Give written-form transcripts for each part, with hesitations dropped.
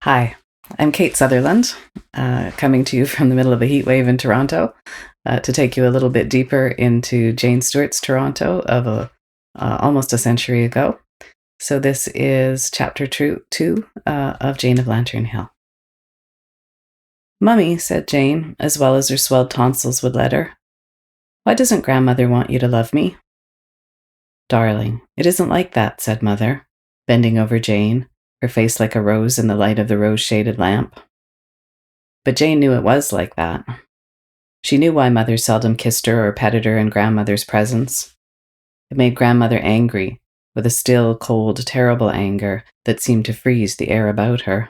Hi, I'm Kate Sutherland, coming to you from the middle of a heat wave in Toronto to take you a little bit deeper into Jane Stewart's Toronto of almost a century ago. So this is chapter two of Jane of Lantern Hill. "Mummy," said Jane, as well as her swelled tonsils would let her, "why doesn't grandmother want you to love me?" "Darling, it isn't like that," said Mother, bending over Jane, her face like a rose in the light of the rose-shaded lamp. But Jane knew it was like that. She knew why Mother seldom kissed her or petted her in Grandmother's presence. It made Grandmother angry, with a still, cold, terrible anger that seemed to freeze the air about her.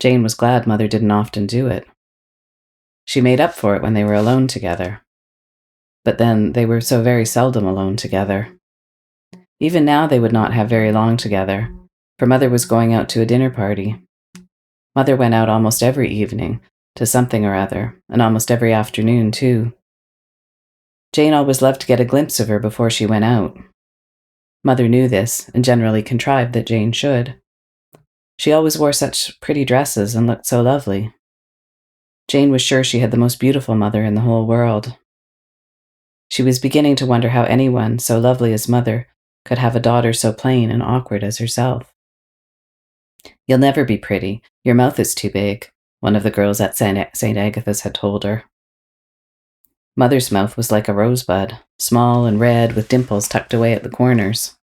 Jane was glad Mother didn't often do it. She made up for it when they were alone together. But then they were so very seldom alone together. Even now they would not have very long together, for Mother was going out to a dinner party. Mother went out almost every evening, to something or other, and almost every afternoon, too. Jane always loved to get a glimpse of her before she went out. Mother knew this, and generally contrived that Jane should. She always wore such pretty dresses and looked so lovely. Jane was sure she had the most beautiful mother in the whole world. She was beginning to wonder how anyone so lovely as Mother could have a daughter so plain and awkward as herself. "You'll never be pretty. Your mouth is too big," one of the girls at St. Agatha's had told her. Mother's mouth was like a rosebud, small and red with dimples tucked away at the corners.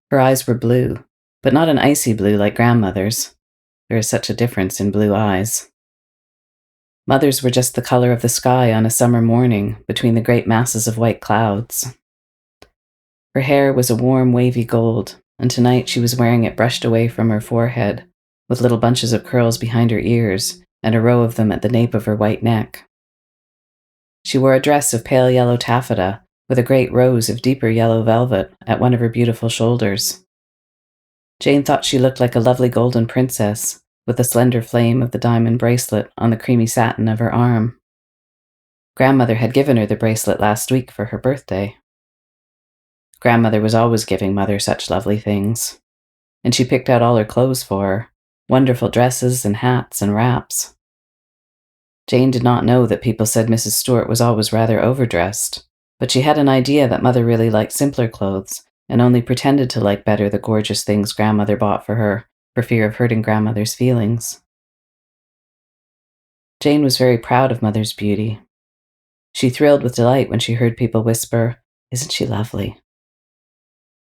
Her eyes were blue, but not an icy blue like Grandmother's. There is such a difference in blue eyes. Mother's were just the color of the sky on a summer morning between the great masses of white clouds. Her hair was a warm, wavy gold, and tonight she was wearing it brushed away from her forehead, with little bunches of curls behind her ears and a row of them at the nape of her white neck. She wore a dress of pale yellow taffeta with a great rose of deeper yellow velvet at one of her beautiful shoulders. Jane thought she looked like a lovely golden princess, with the slender flame of the diamond bracelet on the creamy satin of her arm. Grandmother had given her the bracelet last week for her birthday. Grandmother was always giving Mother such lovely things, and she picked out all her clothes for her, wonderful dresses and hats and wraps. Jane did not know that people said Mrs. Stewart was always rather overdressed, but she had an idea that Mother really liked simpler clothes and only pretended to like better the gorgeous things Grandmother bought for her for fear of hurting Grandmother's feelings. Jane was very proud of Mother's beauty. She thrilled with delight when she heard people whisper, "Isn't she lovely?"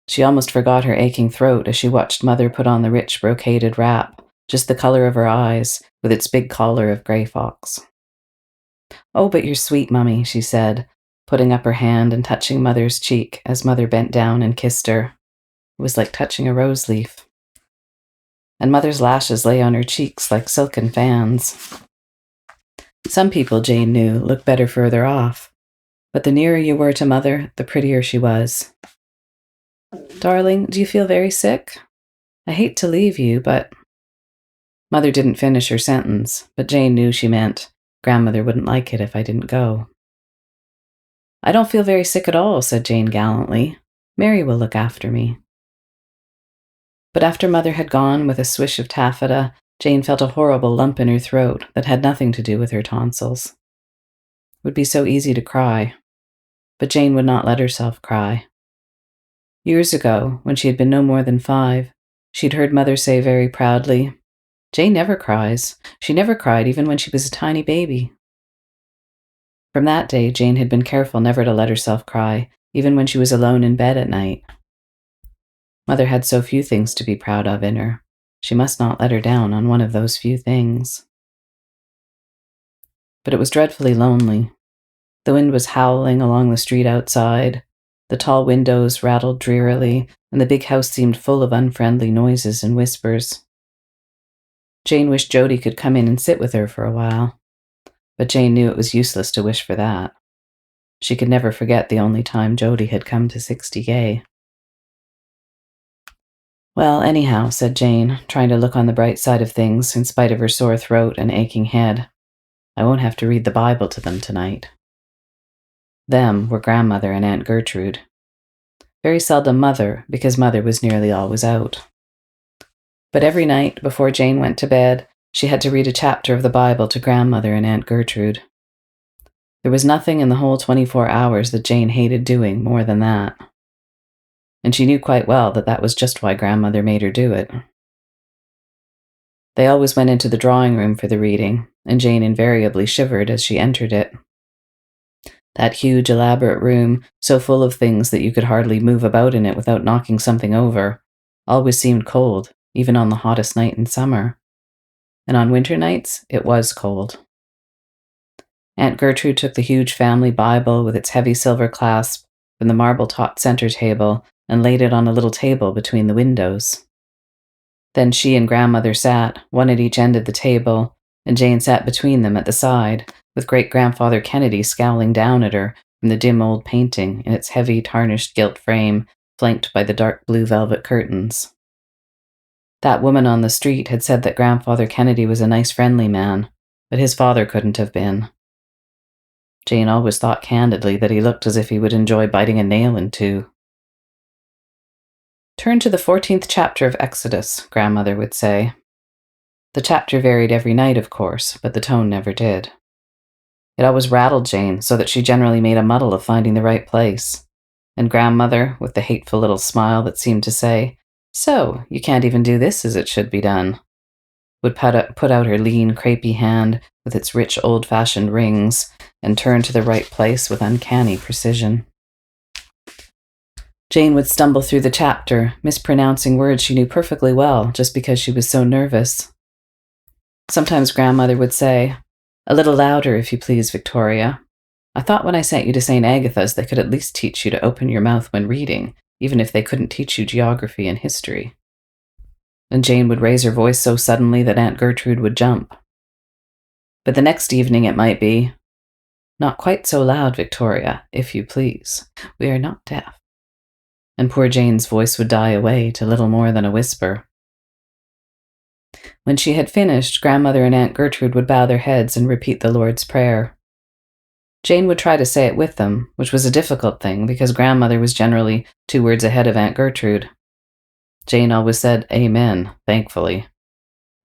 She almost forgot her aching throat as she watched Mother put on the rich brocaded wrap, just the color of her eyes, with its big collar of gray fox. "Oh, but you're sweet, Mummy," she said, putting up her hand and touching Mother's cheek as Mother bent down and kissed her. It was like touching a rose leaf. And Mother's lashes lay on her cheeks like silken fans. Some people, Jane knew, looked better further off, but the nearer you were to Mother, the prettier she was. "Darling, do you feel very sick? I hate to leave you, but—" Mother didn't finish her sentence, but Jane knew she meant, "Grandmother wouldn't like it if I didn't go." "I don't feel very sick at all," said Jane gallantly. "Mary will look after me." But after Mother had gone with a swish of taffeta, Jane felt a horrible lump in her throat that had nothing to do with her tonsils. It would be so easy to cry, but Jane would not let herself cry. Years ago, when she had been no more than 5, she'd heard Mother say very proudly, "Jane never cries. She never cried even when she was a tiny baby." From that day, Jane had been careful never to let herself cry, even when she was alone in bed at night. Mother had so few things to be proud of in her. She must not let her down on one of those few things. But it was dreadfully lonely. The wind was howling along the street outside. The tall windows rattled drearily, and the big house seemed full of unfriendly noises and whispers. Jane wished Jody could come in and sit with her for a while, but Jane knew it was useless to wish for that. She could never forget the only time Jody had come to 60 Gay. "Well, anyhow," said Jane, trying to look on the bright side of things in spite of her sore throat and aching head, "I won't have to read the Bible to them tonight." Them were Grandmother and Aunt Gertrude. Very seldom Mother, because Mother was nearly always out. But every night, before Jane went to bed, she had to read a chapter of the Bible to Grandmother and Aunt Gertrude. There was nothing in the whole 24 hours that Jane hated doing more than that. And she knew quite well that that was just why Grandmother made her do it. They always went into the drawing room for the reading, and Jane invariably shivered as she entered it. That huge, elaborate room, so full of things that you could hardly move about in it without knocking something over, always seemed cold, even on the hottest night in summer. And on winter nights, it was cold. Aunt Gertrude took the huge family Bible with its heavy silver clasp from the marble-topped center table and laid it on a little table between the windows. Then she and Grandmother sat, one at each end of the table, and Jane sat between them at the side, with Great-Grandfather Kennedy scowling down at her from the dim old painting in its heavy, tarnished gilt frame, flanked by the dark blue velvet curtains. That woman on the street had said that Grandfather Kennedy was a nice, friendly man, but his father couldn't have been. Jane always thought candidly that he looked as if he would enjoy biting a nail in two. "Turn to the 14th chapter of Exodus," Grandmother would say. The chapter varied every night, of course, but the tone never did. It always rattled Jane, so that she generally made a muddle of finding the right place. And Grandmother, with the hateful little smile that seemed to say, "So, you can't even do this as it should be done," would put out her lean, crepey hand with its rich, old-fashioned rings and turn to the right place with uncanny precision. Jane would stumble through the chapter, mispronouncing words she knew perfectly well just because she was so nervous. Sometimes Grandmother would say, "A little louder, if you please, Victoria. I thought when I sent you to St. Agatha's they could at least teach you to open your mouth when reading, even if they couldn't teach you geography and history." And Jane would raise her voice so suddenly that Aunt Gertrude would jump. But the next evening it might be, "Not quite so loud, Victoria, if you please. We are not deaf." And poor Jane's voice would die away to little more than a whisper. When she had finished, Grandmother and Aunt Gertrude would bow their heads and repeat the Lord's Prayer. Jane would try to say it with them, which was a difficult thing because Grandmother was generally 2 words ahead of Aunt Gertrude. Jane always said Amen, thankfully.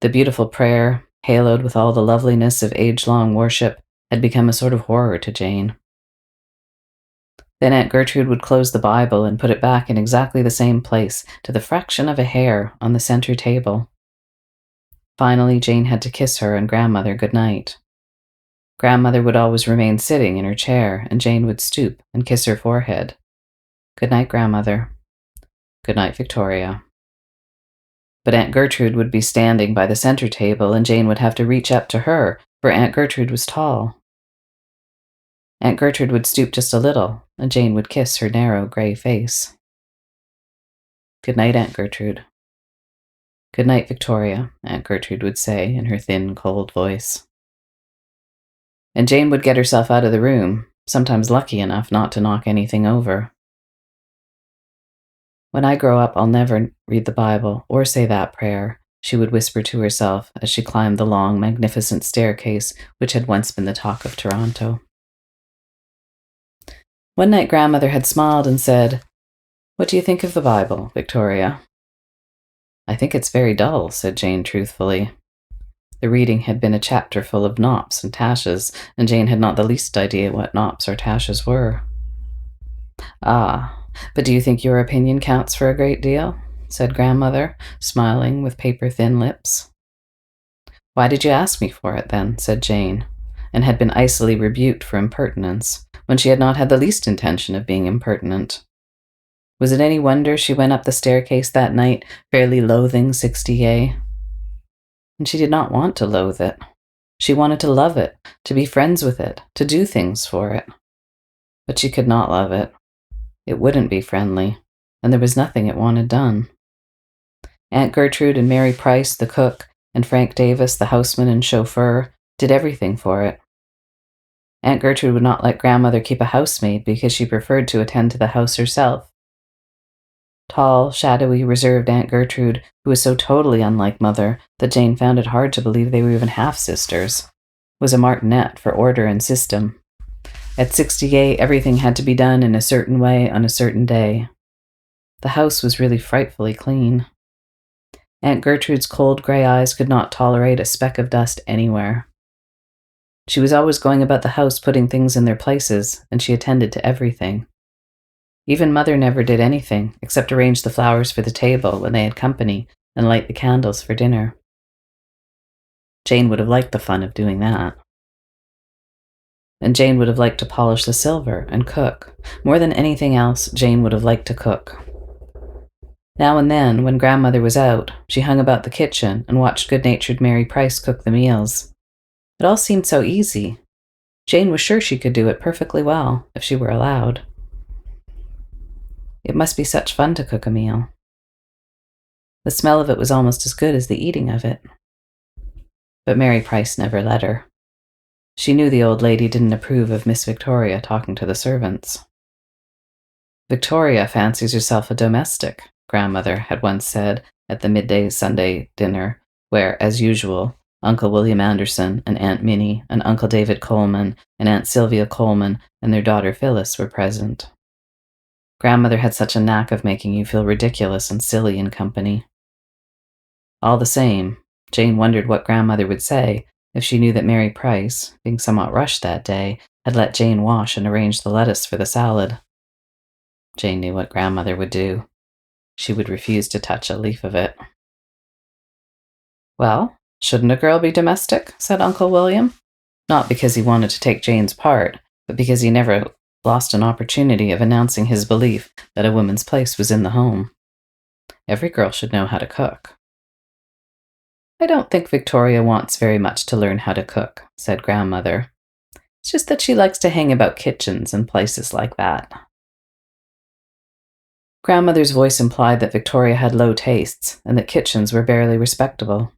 The beautiful prayer, haloed with all the loveliness of age-long worship, had become a sort of horror to Jane. Then Aunt Gertrude would close the Bible and put it back in exactly the same place, to the fraction of a hair, on the center table. Finally, Jane had to kiss her and Grandmother good night. Grandmother would always remain sitting in her chair, and Jane would stoop and kiss her forehead. "Good night, Grandmother." "Good night, Victoria." But Aunt Gertrude would be standing by the center table, and Jane would have to reach up to her, for Aunt Gertrude was tall. Aunt Gertrude would stoop just a little, and Jane would kiss her narrow gray face. "Good night, Aunt Gertrude." "Good night, Victoria," Aunt Gertrude would say in her thin, cold voice. And Jane would get herself out of the room, sometimes lucky enough not to knock anything over. "When I grow up, I'll never read the Bible or say that prayer," she would whisper to herself as she climbed the long, magnificent staircase which had once been the talk of Toronto. One night Grandmother had smiled and said, "What do you think of the Bible, Victoria?" "I think it's very dull," said Jane truthfully. The reading had been a chapter full of knops and tashes, and Jane had not the least idea what knops or tashes were. "Ah, but do you think your opinion counts for a great deal?" said Grandmother, smiling with paper-thin lips. "Why did you ask me for it, then?" said Jane, and had been icily rebuked for impertinence, when she had not had the least intention of being impertinent. Was it any wonder she went up the staircase that night, fairly loathing 60A? And she did not want to loathe it. She wanted to love it, to be friends with it, to do things for it. But she could not love it. It wouldn't be friendly, and there was nothing it wanted done. Aunt Gertrude and Mary Price, the cook, and Frank Davis, the houseman and chauffeur, did everything for it. Aunt Gertrude would not let Grandmother keep a housemaid because she preferred to attend to the house herself. Tall, shadowy, reserved Aunt Gertrude, who was so totally unlike Mother that Jane found it hard to believe they were even half-sisters, was a martinet for order and system. At 60A, everything had to be done in a certain way on a certain day. The house was really frightfully clean. Aunt Gertrude's cold gray eyes could not tolerate a speck of dust anywhere. She was always going about the house putting things in their places, and she attended to everything. Even Mother never did anything except arrange the flowers for the table when they had company and light the candles for dinner. Jane would have liked the fun of doing that. And Jane would have liked to polish the silver and cook. More than anything else, Jane would have liked to cook. Now and then, when Grandmother was out, she hung about the kitchen and watched good-natured Mary Price cook the meals. It all seemed so easy. Jane was sure she could do it perfectly well, if she were allowed. It must be such fun to cook a meal. The smell of it was almost as good as the eating of it. But Mary Price never let her. She knew the old lady didn't approve of Miss Victoria talking to the servants. "Victoria fancies herself a domestic," Grandmother had once said at the midday Sunday dinner, where, as usual, Uncle William Anderson and Aunt Minnie and Uncle David Coleman and Aunt Sylvia Coleman and their daughter Phyllis were present. Grandmother had such a knack of making you feel ridiculous and silly in company. All the same, Jane wondered what Grandmother would say if she knew that Mary Price, being somewhat rushed that day, had let Jane wash and arrange the lettuce for the salad. Jane knew what Grandmother would do. She would refuse to touch a leaf of it. "Well, shouldn't a girl be domestic?" said Uncle William. Not because he wanted to take Jane's part, but because he never lost an opportunity of announcing his belief that a woman's place was in the home. Every girl should know how to cook. "I don't think Victoria wants very much to learn how to cook," said Grandmother. "It's just that she likes to hang about kitchens and places like that." Grandmother's voice implied that Victoria had low tastes and that kitchens were barely respectable.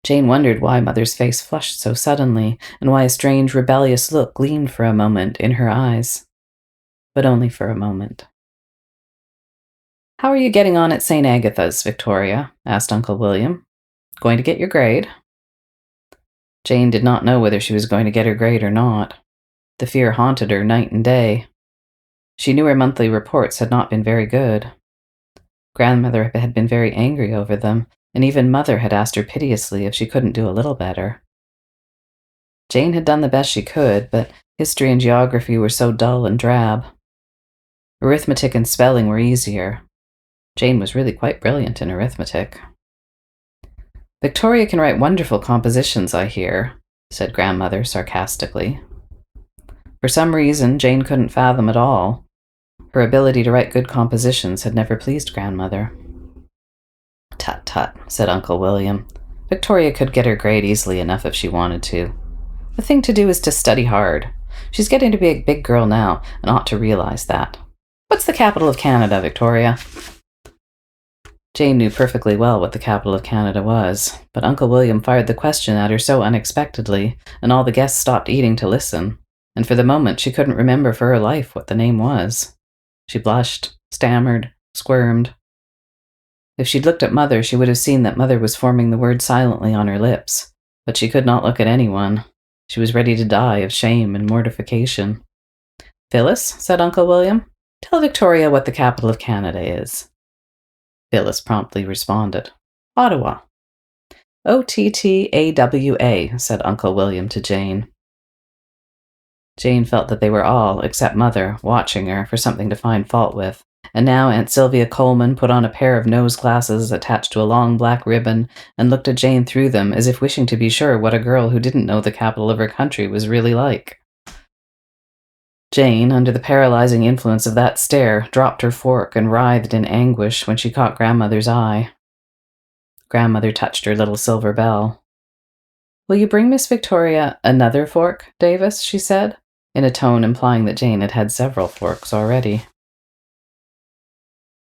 Jane wondered why Mother's face flushed so suddenly and why a strange, rebellious look gleamed for a moment in her eyes. But only for a moment. "How are you getting on at St. Agatha's, Victoria?" asked Uncle William. "Going to get your grade?" Jane did not know whether she was going to get her grade or not. The fear haunted her night and day. She knew her monthly reports had not been very good. Grandmother had been very angry over them, and even Mother had asked her piteously if she couldn't do a little better. Jane had done the best she could, but history and geography were so dull and drab. Arithmetic and spelling were easier. Jane was really quite brilliant in arithmetic. "Victoria can write wonderful compositions, I hear," said Grandmother sarcastically. For some reason, Jane couldn't fathom at all. Her ability to write good compositions had never pleased Grandmother. "Tut, tut," said Uncle William. "Victoria could get her grade easily enough if she wanted to. The thing to do is to study hard. She's getting to be a big girl now and ought to realize that. What's the capital of Canada, Victoria?" Jane knew perfectly well what the capital of Canada was, but Uncle William fired the question at her so unexpectedly, and all the guests stopped eating to listen, and for the moment she couldn't remember for her life what the name was. She blushed, stammered, squirmed. If she'd looked at Mother, she would have seen that Mother was forming the word silently on her lips, but she could not look at anyone. She was ready to die of shame and mortification. "Phyllis," said Uncle William, "tell Victoria what the capital of Canada is." Phyllis promptly responded, "Ottawa." "Ottawa," said Uncle William to Jane. Jane felt that they were all, except Mother, watching her for something to find fault with, and now Aunt Sylvia Coleman put on a pair of nose glasses attached to a long black ribbon and looked at Jane through them as if wishing to be sure what a girl who didn't know the capital of her country was really like. Jane, under the paralyzing influence of that stare, dropped her fork and writhed in anguish when she caught Grandmother's eye. Grandmother touched her little silver bell. "Will you bring Miss Victoria another fork, Davis?" she said, in a tone implying that Jane had had several forks already.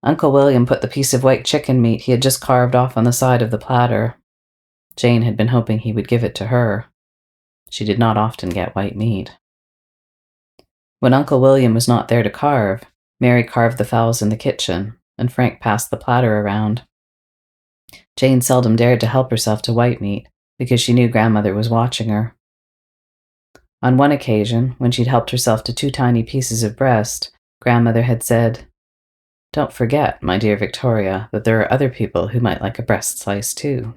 Uncle William put the piece of white chicken meat he had just carved off on the side of the platter. Jane had been hoping he would give it to her. She did not often get white meat. When Uncle William was not there to carve, Mary carved the fowls in the kitchen, and Frank passed the platter around. Jane seldom dared to help herself to white meat, because she knew Grandmother was watching her. On one occasion, when she'd helped herself to 2 tiny pieces of breast, Grandmother had said, Don't forget, my dear Victoria, that there are other people who might like a breast slice too.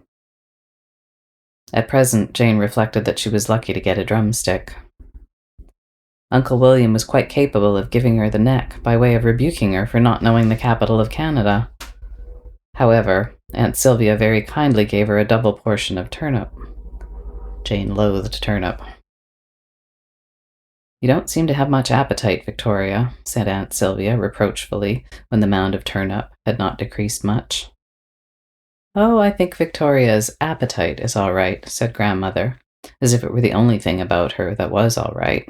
At present, Jane reflected that she was lucky to get a drumstick. Uncle William was quite capable of giving her the neck by way of rebuking her for not knowing the capital of Canada. However, Aunt Sylvia very kindly gave her a double portion of turnip. Jane loathed turnip. "You don't seem to have much appetite, Victoria," said Aunt Sylvia reproachfully when the mound of turnip had not decreased much. "Oh, I think Victoria's appetite is all right," said Grandmother, as if it were the only thing about her that was all right.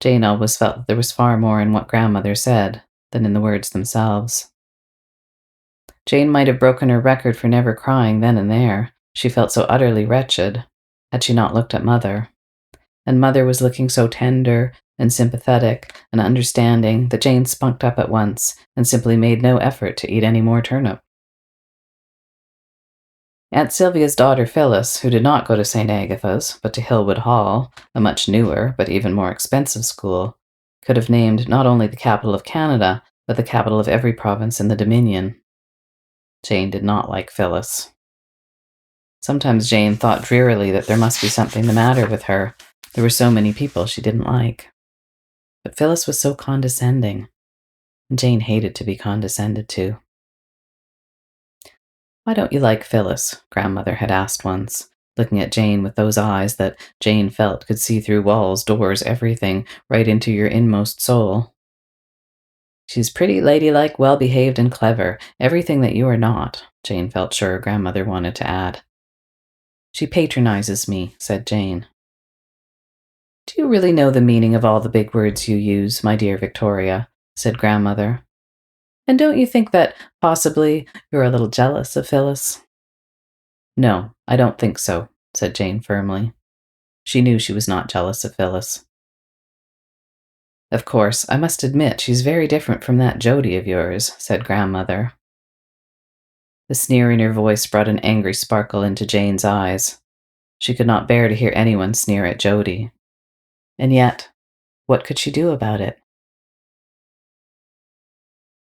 Jane always felt that there was far more in what Grandmother said than in the words themselves. Jane might have broken her record for never crying then and there. She felt so utterly wretched, had she not looked at Mother. And Mother was looking so tender and sympathetic and understanding that Jane spunked up at once and simply made no effort to eat any more turnip. Aunt Sylvia's daughter Phyllis, who did not go to St. Agatha's, but to Hillwood Hall, a much newer but even more expensive school, could have named not only the capital of Canada, but the capital of every province in the Dominion. Jane did not like Phyllis. Sometimes Jane thought drearily that there must be something the matter with her. There were so many people she didn't like. But Phyllis was so condescending, and Jane hated to be condescended to. "Why don't you like Phyllis?" Grandmother had asked once, looking at Jane with those eyes that Jane felt could see through walls, doors, everything, right into your inmost soul. "She's pretty, ladylike, well-behaved, and clever, everything that you are not," Jane felt sure Grandmother wanted to add. "She patronizes me," said Jane. "Do you really know the meaning of all the big words you use, my dear Victoria?" said Grandmother. "And don't you think that, possibly, you're a little jealous of Phyllis?" "No, I don't think so," said Jane firmly. She knew she was not jealous of Phyllis. "Of course, I must admit she's very different from that Jody of yours," said Grandmother. The sneer in her voice brought an angry sparkle into Jane's eyes. She could not bear to hear anyone sneer at Jody. And yet, what could she do about it?